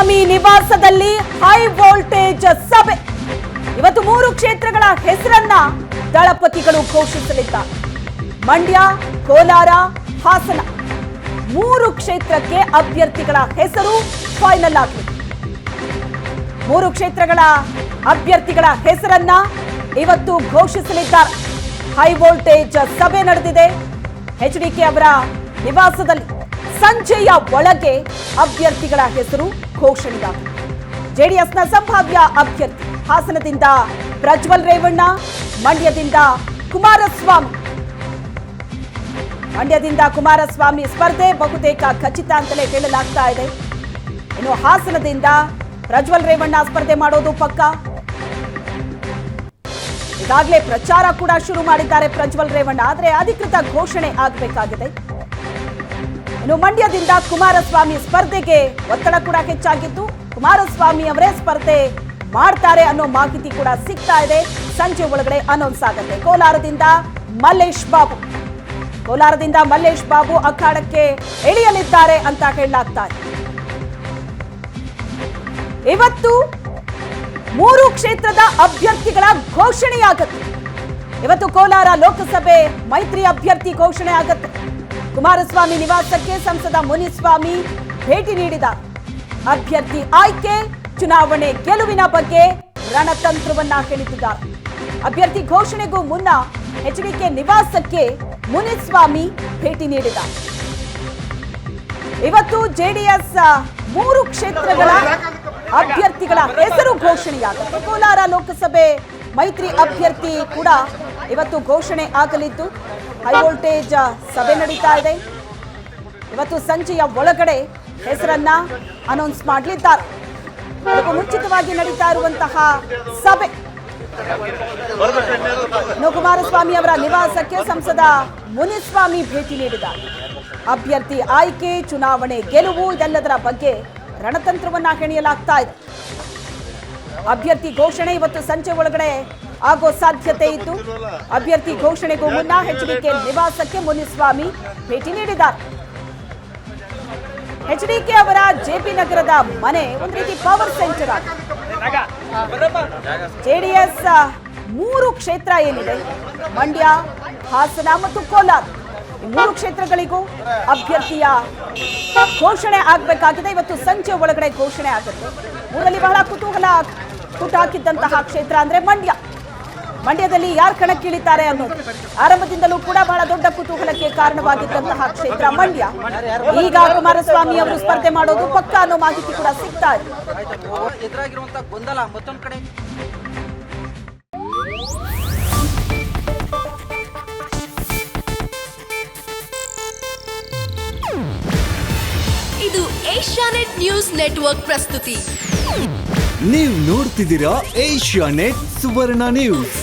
ಕುಮಾರಸ್ವಾಮಿ ನಿವಾಸದಲ್ಲಿ high voltage ಸಭೆ. ಇವತ್ತು 3 ಕ್ಷೇತ್ರಗಳ ಹೆಸರನ್ನ ದಳಪತಿಗಳು ಘೋಷಿಸಲಿದ್ದಾರೆ. ಮಂಡ್ಯ, ಕೋಲಾರ, ಹಾಸನ 3 ಕ್ಷೇತ್ರಕ್ಕೆ ಅಭ್ಯರ್ಥಿಗಳ ಹೆಸರು ಫೈನಲ್ ಆಗಲಿದೆ. 3 ಕ್ಷೇತ್ರಗಳ ಅಭ್ಯರ್ಥಿಗಳ ಹೆಸರನ್ನ ಇವತ್ತು ಘೋಷಿಸಲಿದ್ದಾರೆ. ಹೈ ವೋಲ್ಟೇಜ್ ಸಭೆ ನಡೆದಿದೆ ಎಚ್ಡಿಕೆ ಅವರ ನಿವಾಸದಲ್ಲಿ. ಸಂಜೆಯ ಒಳಗೆ ಅಭ್ಯರ್ಥಿಗಳ ಹೆಸರು ಘೋಷಣೆಯಾಗಿದೆ. ಜೆಡಿಎಸ್ನ ಸಂಭಾವ್ಯ ಅಭ್ಯರ್ಥಿ ಹಾಸನದಿಂದ ಪ್ರಜ್ವಲ್ ರೇವಣ್ಣ, ಮಂಡ್ಯದಿಂದ ಕುಮಾರಸ್ವಾಮಿ ಸ್ಪರ್ಧೆ ಬಹುತೇಕ ಖಚಿತ ಅಂತಲೇ ಹೇಳಲಾಗ್ತಾ ಇದೆ. ಇನ್ನು ಹಾಸನದಿಂದ ಪ್ರಜ್ವಲ್ ರೇವಣ್ಣ ಸ್ಪರ್ಧೆ ಮಾಡೋದು ಪಕ್ಕ. ಈಗಾಗಲೇ ಪ್ರಚಾರ ಕೂಡ ಶುರು ಮಾಡಿದ್ದಾರೆ ಪ್ರಜ್ವಲ್ ರೇವಣ್ಣ, ಆದರೆ ಅಧಿಕೃತ ಘೋಷಣೆ ಆಗಬೇಕಾಗಿದೆ. ಇನ್ನು ಮಂಡ್ಯದಿಂದ ಕುಮಾರಸ್ವಾಮಿ ಸ್ಪರ್ಧೆಗೆ ಒತ್ತಡ ಕೂಡ ಹೆಚ್ಚಾಗಿದ್ದು ಕುಮಾರಸ್ವಾಮಿ ಅವರೇ ಸ್ಪರ್ಧೆ ಮಾಡ್ತಾರೆ ಅನ್ನೋ ಮಾಹಿತಿ ಕೂಡ ಸಿಗ್ತಾ ಇದೆ. ಸಂಜೆ ಒಳಗಡೆ ಅನೌನ್ಸ್ ಆಗುತ್ತೆ. ಕೋಲಾರದಿಂದ ಮಲ್ಲೇಶ್ ಬಾಬು ಅಖಾಡಕ್ಕೆ ಇಳಿಯಲಿದ್ದಾರೆ ಅಂತ ಹೇಳಲಾಗ್ತಾ ಇದೆ. ಇವತ್ತು 3 ಕ್ಷೇತ್ರದ ಅಭ್ಯರ್ಥಿಗಳ ಘೋಷಣೆಯಾಗುತ್ತೆ. ಇವತ್ತು ಕೋಲಾರ ಲೋಕಸಭೆ ಮೈತ್ರಿ ಅಭ್ಯರ್ಥಿ ಘೋಷಣೆ ಆಗುತ್ತೆ. ಕುಮಾರಸ್ವಾಮಿ ನಿವಾಸಕ್ಕೆ ಸಂಸದ ಮುನಿಸ್ವಾಮಿ ಭೇಟಿ ನೀಡಿದ ಅಭ್ಯರ್ಥಿ ಆಯ್ಕೆ, ಚುನಾವಣೆ ಗೆಲುವಿನ ಬಗ್ಗೆ ರಣತಂತ್ರವನ್ನ ಹೇಳಿದ್ದಾರೆ. ಅಭ್ಯರ್ಥಿ ಘೋಷಣೆಗೂ ಮುನ್ನ ಎಚ್ಡಿಕೆ ನಿವಾಸಕ್ಕೆ ಮುನಿಸ್ವಾಮಿ ಭೇಟಿ ನೀಡಿದ. ಇವತ್ತು ಜೆಡಿಎಸ್ 3 ಕ್ಷೇತ್ರಗಳ ಅಭ್ಯರ್ಥಿಗಳ ಹೆಸರು ಘೋಷಣೆಯಾಗುತ್ತೆ. ಕೋಲಾರ ಲೋಕಸಭೆ ಮೈತ್ರಿ ಅಭ್ಯರ್ಥಿ ಕೂಡ ಇವತ್ತು ಘೋಷಣೆ ಆಗಲಿದ್ದು ಹೈ ವೋಲ್ಟೇಜ್ ಸಭೆ ನಡೀತಾ ಇದೆ. ಇವತ್ತು ಸಂಜೆಯ ಒಳಗಡೆ ಹೆಸರನ್ನ ಅನೌನ್ಸ್ ಮಾಡಲಿದ್ದಾರೆ. ಅದಕ್ಕೂ ಮುಂಚಿತವಾಗಿ ನಡೀತಾ ಇರುವಂತಹ ಸಭೆ. ಕುಮಾರಸ್ವಾಮಿ ಅವರ ನಿವಾಸಕ್ಕೆ ಸಂಸದ ಮುನಿಸ್ವಾಮಿ ಭೇಟಿ ನೀಡಿದ್ದಾರೆ. ಅಭ್ಯರ್ಥಿ ಆಯ್ಕೆ, ಚುನಾವಣೆ ಗೆಲುವು ಇದೆಲ್ಲದರ ಬಗ್ಗೆ ರಣತಂತ್ರವನ್ನ ಹೆಣೆಯಲಾಗ್ತಾ ಇದೆ. ಅಭ್ಯರ್ಥಿ ಘೋಷಣೆ ಇವತ್ತು ಸಂಜೆ ಒಳಗಡೆ ಆಗೋ ಸಾಧ್ಯತೆ ಇದ್ದು ಅಭ್ಯರ್ಥಿ ಘೋಷಣೆಗೂ ಮುನ್ನ ಎಚ್ಡಿಕೆ ನಿವಾಸಕ್ಕೆ ಮುನಿಸ್ವಾಮಿ ಭೇಟಿ ನೀಡಿದ್ದಾರೆ. ಎಚ್ಡಿಕೆ ಅವರ ಜೆಪಿ ನಗರದ ಮನೆ ಒಂದು ರೀತಿ ಪವರ್ ಸೆಂಟರ್ ಆಗಿದೆ. ಜೆಡಿಎಸ್ 3 ಕ್ಷೇತ್ರ ಏನಿದೆ, ಮಂಡ್ಯ, ಹಾಸನ ಮತ್ತು ಕೋಲಾರ, 3 ಕ್ಷೇತ್ರಗಳಿಗೂ ಅಭ್ಯರ್ಥಿಯ ಘೋಷಣೆ ಆಗಬೇಕಾಗಿದೆ. ಇವತ್ತು ಸಂಜೆ ಒಳಗಡೆ ಘೋಷಣೆ ಆಗುತ್ತೆ. ಊರಲ್ಲಿ ಬಹಳ ಕುತೂಹಲ ಹುಟ್ಟಾಕಿದ್ದಂತಹ ಕ್ಷೇತ್ರ ಅಂದ್ರೆ ಮಂಡ್ಯದಲ್ಲಿ ಯಾರು ಕಣಕ್ಕಿಳಿತಾರೆ ಅನ್ನೋದು ಆರಂಭದಿಂದಲೂ ಕೂಡ ಬಹಳ ದೊಡ್ಡ ಕುತೂಹಲಕ್ಕೆ ಕಾರಣವಾಗಿದ್ದಂತಹ ಕ್ಷೇತ್ರ ಮಂಡ್ಯ. ಈಗ ಕುಮಾರಸ್ವಾಮಿ ಅವರು ಸ್ಪರ್ಧೆ ಮಾಡೋದು ಪಕ್ಕ ಅನ್ನೋ ಮಾಹಿತಿ ಕೂಡ ಸಿಗ್ತಾ ಇದೆ. ಎದುರಾಗಿರುವಂತಹ ಗೊಂದಲ ಮತ್ತೊಂದು ಕಡೆ ಇದು ಏಷ್ಯಾನೆಟ್ ನ್ಯೂಸ್ ನೆಟ್ವರ್ಕ್ ಪ್ರಸ್ತುತಿ. ನೀವು ನೋಡ್ತಿದ್ದೀರಾ ಏಷ್ಯಾನೆಟ್ ಸುವರ್ಣ ನ್ಯೂಸ್.